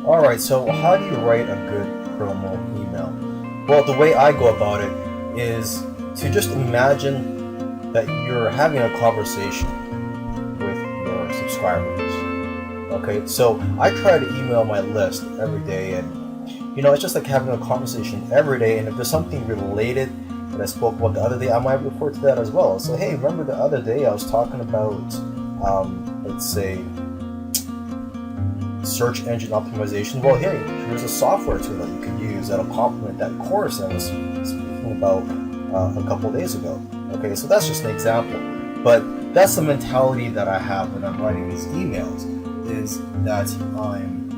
Alright, so how do you write a good promo email? Well, the way I go about it is to just imagine that you're having a conversation with your subscribers. Okay, so I try to email my list every day, and it's just like having a conversation every day. And if there's something related that I spoke about the other day, I might refer to that as well. So, hey, remember the other day I was talking about, let's say, search engine optimization? Well, here's a software tool that you can use that'll complement that course I was speaking about a couple days ago. Okay, so that's just an example, but that's the mentality that I have when I'm writing these emails, is that I'm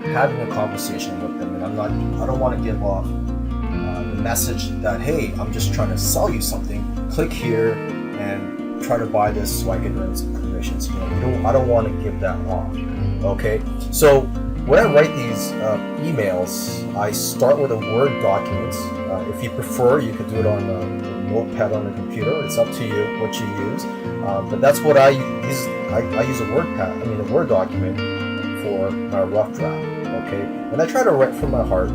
having a conversation with them, and I don't want to give off the message that, hey, I'm just trying to sell you something, click here and try to buy this so I can earn some commissions. I don't want to give that off. Okay, so when I write these emails, I start with a Word document. If you prefer, you could do it on a notepad on a computer. It's up to you what you use. But that's what I use. I use a Word document for my rough draft. Okay, and I try to write from my heart.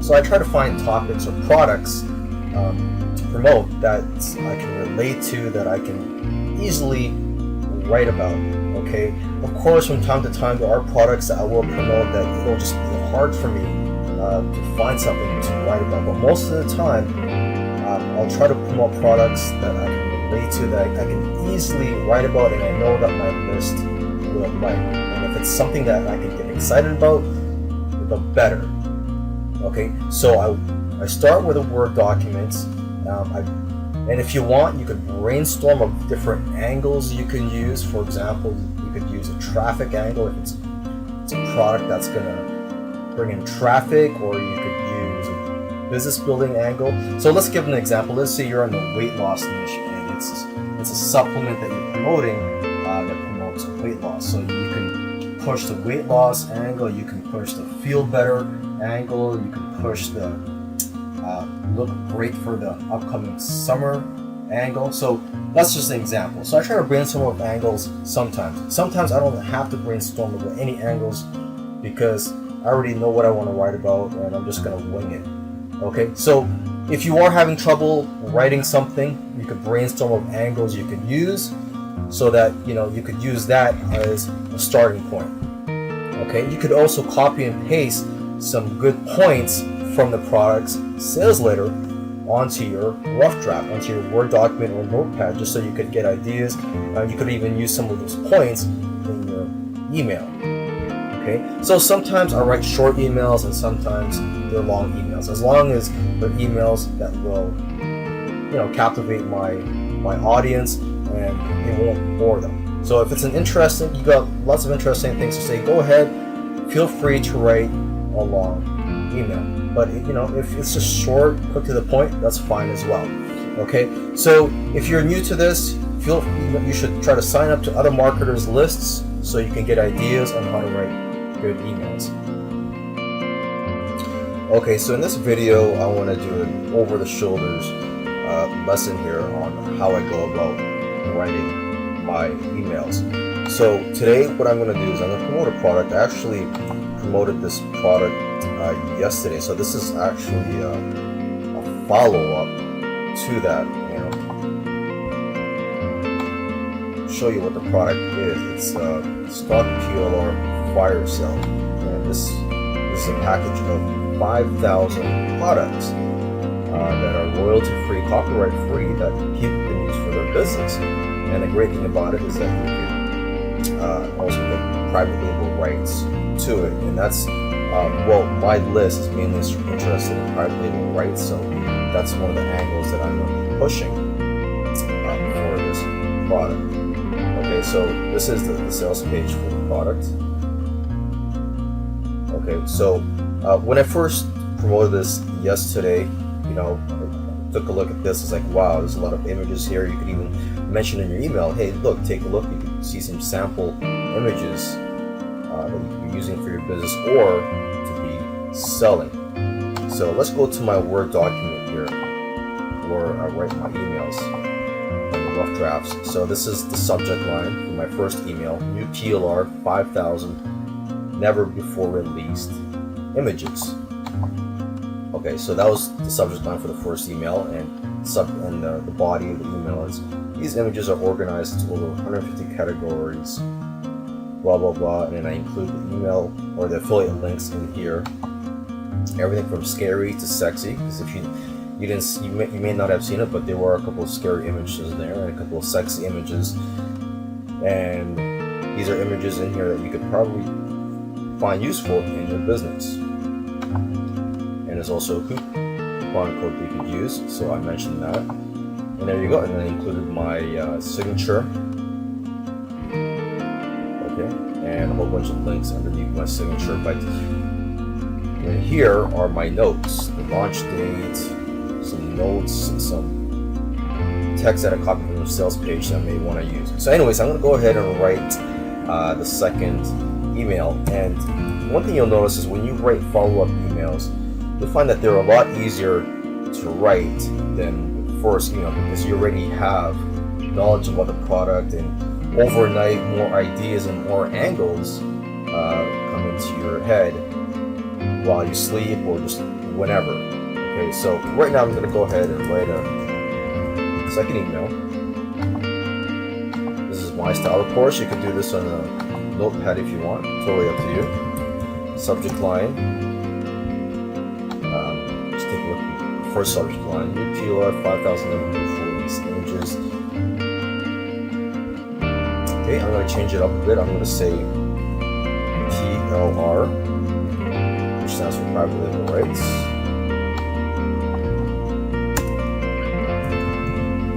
So I try to find topics or products to promote that I can relate to, that I can easily write about. Okay, of course, from time to time there are products that I will promote that it'll just be hard for me to find something to write about. But most of the time, I'll try to promote products that I can relate to, that I can easily write about, and I know that my list will like. And if it's something that I can get excited about, the better. Okay, so I start with a Word document. And if you want, you could brainstorm of different angles you can use. For example, you could use a traffic angle if it's a product that's going to bring in traffic, or you could use a business building angle. So let's give an example. Let's say you're in the weight loss niche, and it's a supplement that you're promoting that promotes weight loss. So you can push the weight loss angle, you can push the feel better angle, you can push the look great for the upcoming summer angle. So that's just an example. So I try to brainstorm with angles sometimes. Sometimes I don't have to brainstorm with any angles because I already know what I want to write about, and I'm just going to wing it. Okay, so if you are having trouble writing something, you could brainstorm of angles you could use, so that you could use that as a starting point. Okay, you could also copy and paste some good points from the product's sales letter onto your rough draft, onto your Word document or notepad, just so you could get ideas. You could even use some of those points in your email. Okay, so sometimes I write short emails, and sometimes they're long emails, as long as they're emails that will captivate my audience and it won't bore them. So if it's you got lots of interesting things to say, go ahead, feel free to write a long email. But if it's just short, quick to the point, that's fine as well. Okay, so if you're new to this, you should try to sign up to other marketers' lists so you can get ideas on how to write good emails. Okay, so in this video, I want to do an over-the-shoulders lesson here on how I go about writing my emails. So today, what I'm going to do is I'm going to promote a product. I actually promoted this product yesterday, so this is actually a follow-up to that. Show you what the product is. It's Stock PLR Fire Sale, and this is a package of 5,000 products that are royalty-free, copyright-free, that people can use for their business. And the great thing about it is that you can also get private label rights to it, and that's my list is mainly interested in private label rights, so that's one of the angles that I'm going to be pushing for this product. Okay, so this is the sales page for the product. Okay, so when I first promoted this yesterday, I took a look at this. It's like, wow, there's a lot of images here. You could even mention in your email, hey, look, take a look. You can see some sample images that you can be using for your business or to be selling. So let's go to my Word document here where I write my emails and rough drafts. So this is the subject line for my first email: new PLR 5,000 never before released images. Okay, so that was the subject line for the first email, and the body of the email is, these images are organized into over 150 categories, blah blah blah, and then I include the email or the affiliate links in here. Everything from scary to sexy, because if you may not have seen it, but there were a couple of scary images in there and a couple of sexy images, and these are images in here that you could probably find useful in your business. And there's also a coupon code that you could use, so I mentioned that. And there you go. And then I included my signature, okay, and a whole bunch of links underneath my signature. And here are my notes: the launch date, some notes, some text that I copied from the sales page that I may want to use. So anyways, I'm going to go ahead and write the second email. And one thing you'll notice is when you write follow-up emails, you'll find that they're a lot easier to write than the first email, because you already have knowledge about the product, and overnight more ideas and more angles come into your head while you sleep or just whenever. Okay, so right now I'm going to go ahead and write a second email. This is my style. Of course, you could do this on a notepad if you want. Totally up to you. Subject line. Just take a look at the first subject line. New PLR 5,000 for these images. Okay, I'm going to change it up a bit. I'm going to say PLR, which stands for private label rights.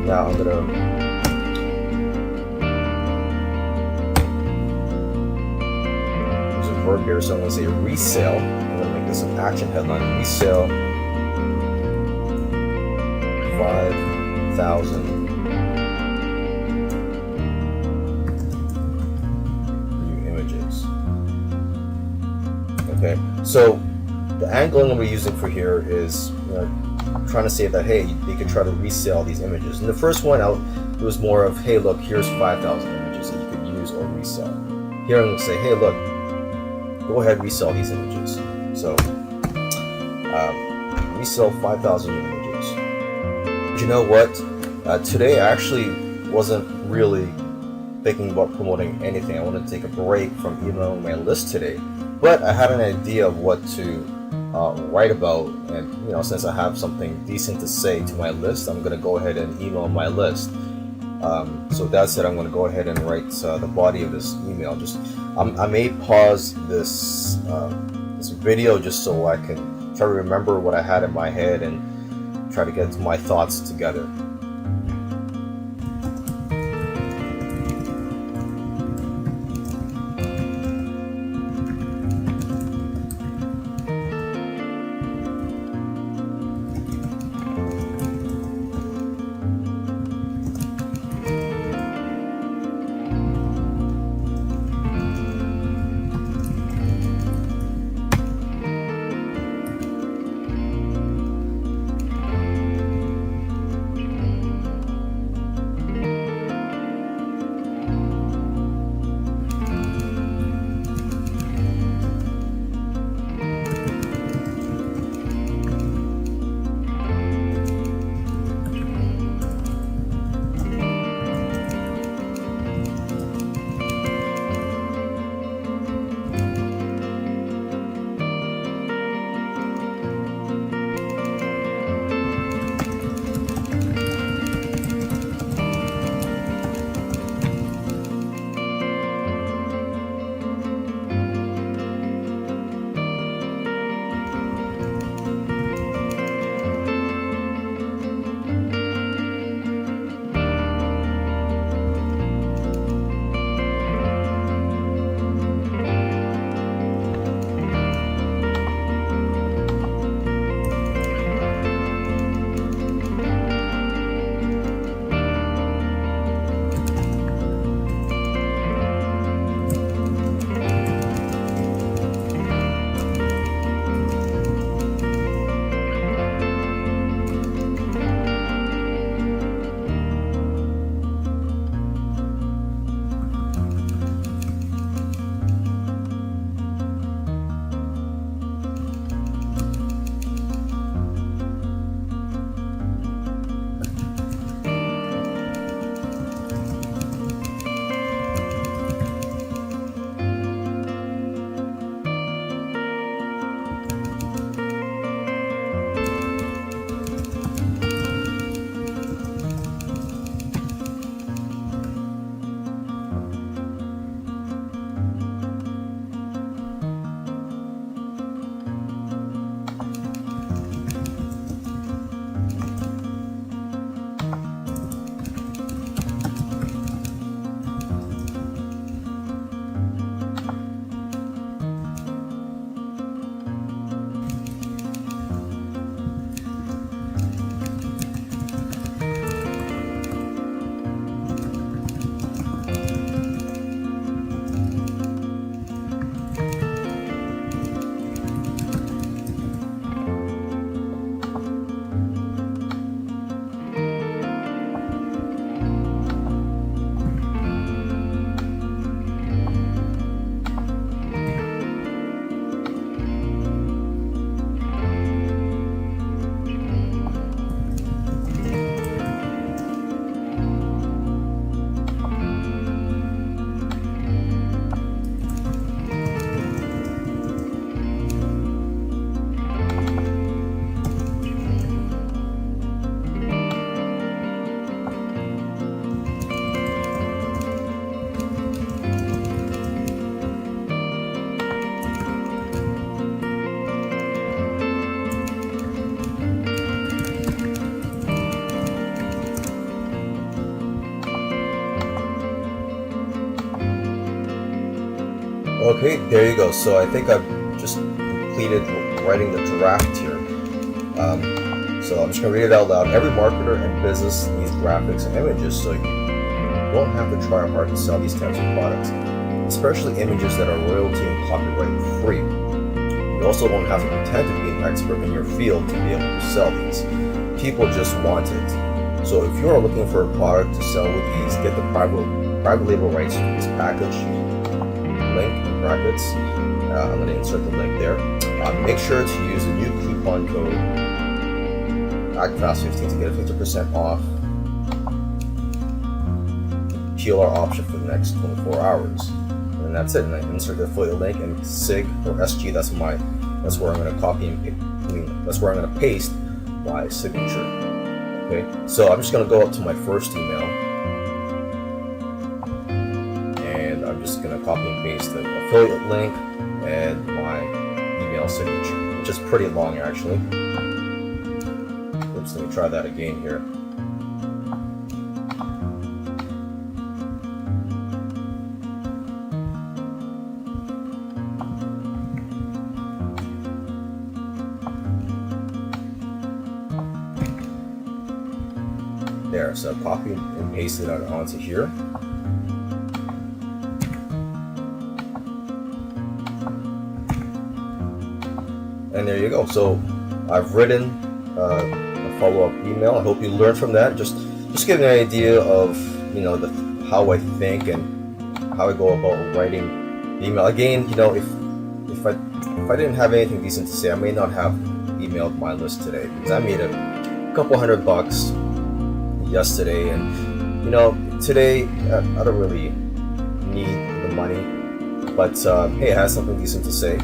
Now I'm gonna use a verb here, so I'm gonna say resale. I'm gonna make this an action headline: resale 5,000 new images. Okay, so the angle I'm gonna be using for here is, trying to say that, hey, they could try to resell these images. And the first one out, it was more of, hey, look, here's 5,000 images that you could use or resell. Here I'm going to say, hey, look, go ahead, resell these images. So, resell 5,000 images. But you know what? Today I actually wasn't really thinking about promoting anything. I wanted to take a break from emailing my list today. But I had an idea of what to write about, and since I have something decent to say to my list, I'm going to go ahead and email my list. So that's it. I'm going to go ahead and write the body of this email. I may pause this video just so I can try to remember what I had in my head and try to get my thoughts together. Okay, there you go. So I think I've just completed writing the draft here. So I'm just going to read it out loud. Every marketer and business needs graphics and images, so you don't have to try hard to sell these types of products, especially images that are royalty and copyright free. You also don't have to pretend to be an expert in your field to be able to sell these. People just want it. So if you are looking for a product to sell with these, get the private label rights to this package. Link in brackets. I'm going to insert the link there. Make sure to use the new coupon code ACTFAST15 to get a 50% off PLR option for the next 24 hours. And that's it. And I insert the affiliate link and SIG or SG. That's where I'm going to copy and that's where I'm going to paste my signature. Okay. So I'm just going to go up to my first email, and I'm just going to copy and paste the affiliate link and my email signature, which is pretty long actually. Oops, let me try that again here. There, so copy and paste it onto here. And there you go. So I've written a follow-up email. I hope you learned from that. Just give an idea of how I think and how I go about writing the email. Again, if I didn't have anything decent to say, I may not have emailed my list today, because I made a couple $100 yesterday, and today I don't really need the money, but hey, I had something decent to say.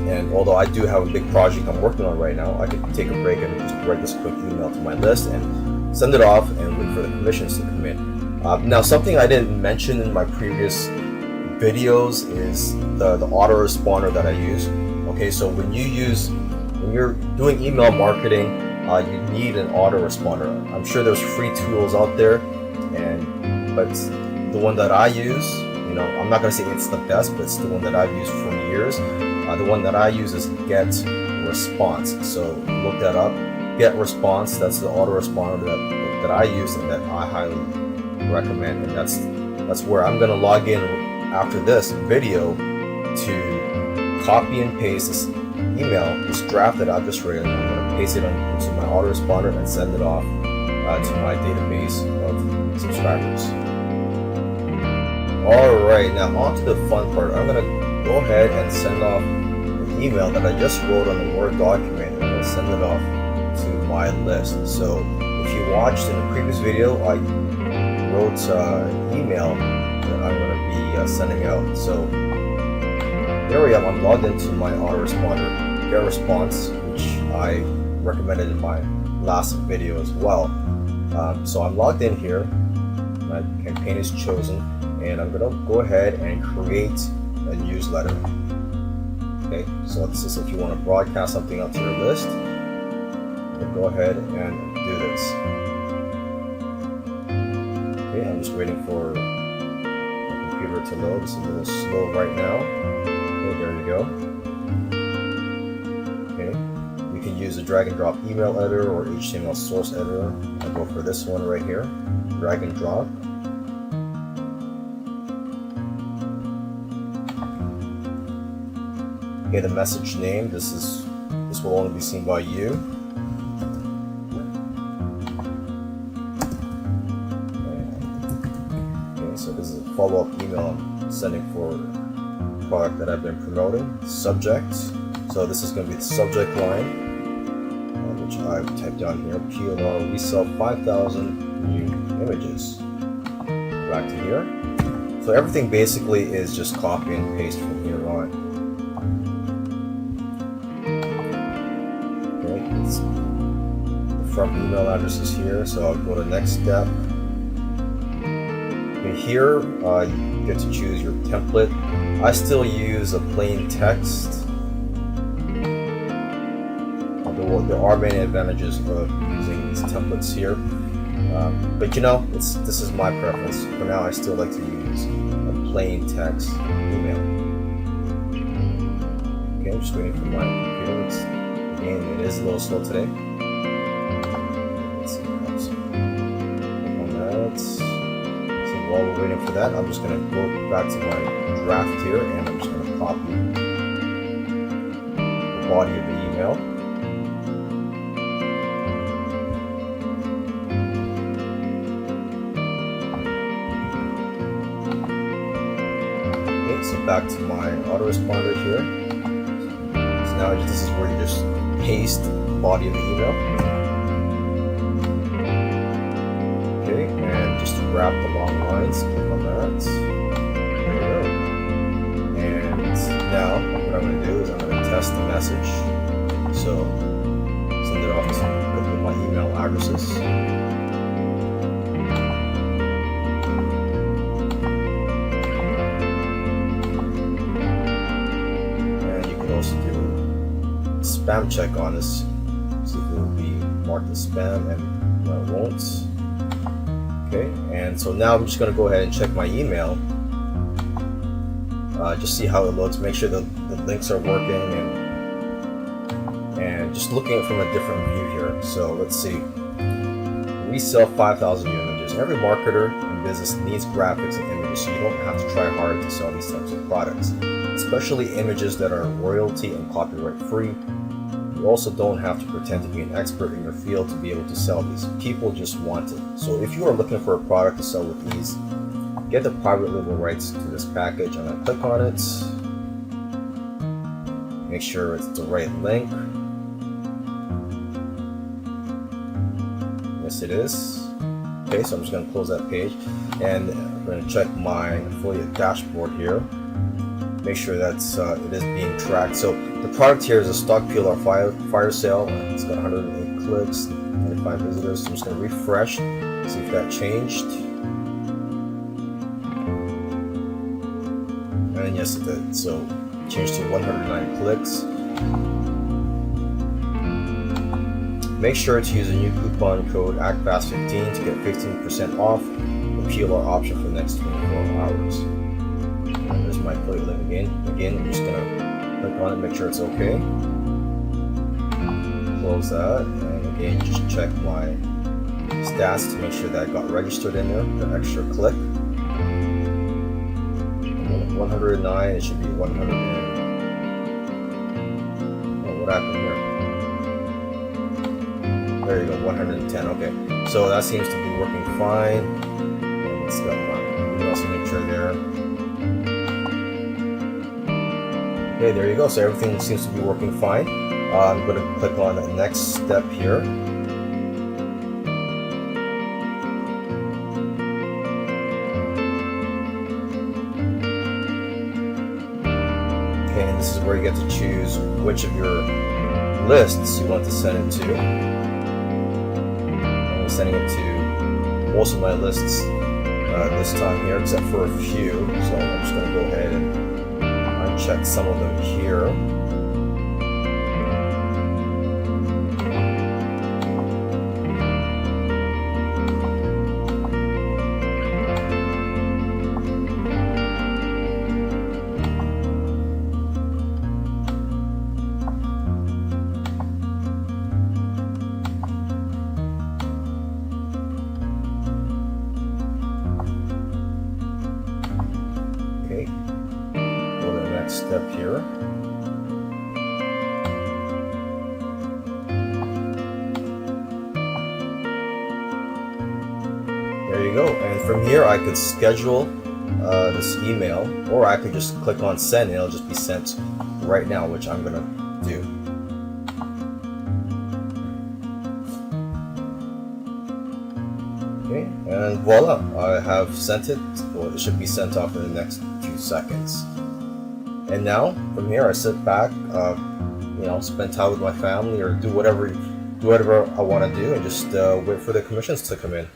And although I do have a big project I'm working on right now, I could take a break and just write this quick email to my list and send it off and wait for the commissions to come in. Now, something I didn't mention in my previous videos is the autoresponder that I use. Okay, so when you're doing email marketing, you need an autoresponder. I'm sure there's free tools out there, but the one that I use, I'm not going to say it's the best, but it's the one that I've used for years. The one that I use is Get Response. So look that up. Get Response. That's the autoresponder that I use and that I highly recommend. And that's where I'm going to log in after this video to copy and paste this email, this draft that I've just written. I'm going to paste it into my autoresponder and send it off to my database of subscribers. Alright, now on to the fun part. I'm going to go ahead and send off an email that I just wrote on a Word document, and I'm going to send it off to my list. So if you watched in the previous video, I wrote an email that I'm going to be sending out. So there we are. I'm logged into my autoresponder, Get Response, which I recommended in my last video as well. So I'm logged in here. My campaign is chosen, and I'm going to go ahead and create a newsletter. Okay, so this is if you want to broadcast something out to your list, then go ahead and do this. Okay, I'm just waiting for the computer to load. It's a little slow right now. Okay, there you go. Okay, you can use a drag and drop email editor or HTML source editor. I'll go for this one right here. Drag and drop. Okay, the message name, this will only be seen by you. Okay, so this is a follow-up email I'm sending for a product that I've been promoting. Subject, so this is going to be the subject line, which I've typed down here. PLR, we sell 5,000 new images. Back to here. So everything basically is just copy and paste from here on. The front email address is here, so I'll go to next step. Okay, here you get to choose your template. I still use a plain text. There are many advantages of using these templates here, but this is my preference. For now, I still like to use a plain text email. Okay, I'm just waiting for my computer. Again, it is a little slow today. Let's see what else. Click on that. So while we're waiting for that, I'm just going to go back to my draft here, and I'm just going to copy the body of the email. So back to my autoresponder here. So now this is where you just paste the body of the email. Okay, and just wrap the long lines. Click on that. There you go. And now what I'm going to do is I'm going to test the message. So send it off to a couple of my email addresses. Also do a spam check on this, see if it will be marked as spam, and no, it won't. Okay, and so now I'm just going to go ahead and check my email, just see how it looks, make sure the links are working, and just looking at it from a different view here. So let's see, we sell 5,000 new images. Every marketer in business needs graphics and images, so you don't have to try hard to sell these types of products, especially images that are royalty and copyright free. You also don't have to pretend to be an expert in your field to be able to sell these. People just want it. So if you are looking for a product to sell with ease, get the private label rights to this package. I'm going to click on it, make sure it's the right link. Yes, it is. Okay, so I'm just going to close that page, and I'm going to check my affiliate dashboard here. Make sure that's it is being tracked. So the product here is a stock PLR fire sale. It's got 108 clicks, 95 visitors. So I'm just going to refresh, see if that changed. And yes, it did. So it changed to 109 clicks. Make sure to use a new coupon code ACTFAST15 to get 15% off the PLR option for the next 24 hours. And there's my affiliate link again. Again, I'm just gonna click on it, make sure it's okay. Close that, and again, just check my stats to make sure that I got registered in there. The extra click. 109. It should be 100. Oh, what happened here? There you go, 110. Okay, so that seems to be working fine. And let's go. We also make sure there. Okay, there you go. So everything seems to be working fine. I'm going to click on the next step here. Okay, and this is where you get to choose which of your lists you want to send it to. I'm sending it to most of my lists this time here, except for a few. So I'm just going to go ahead and uncheck some of them here. Okay, go to the next step here. There you go. And from here I could schedule this email, or I could just click on send and it'll just be sent right now, which I'm gonna do. Okay, and voila, I have sent it. Well, it should be sent off in the next few seconds. And now from here I sit back, spend time with my family, or do whatever I want to do, and just wait for the commissions to come in.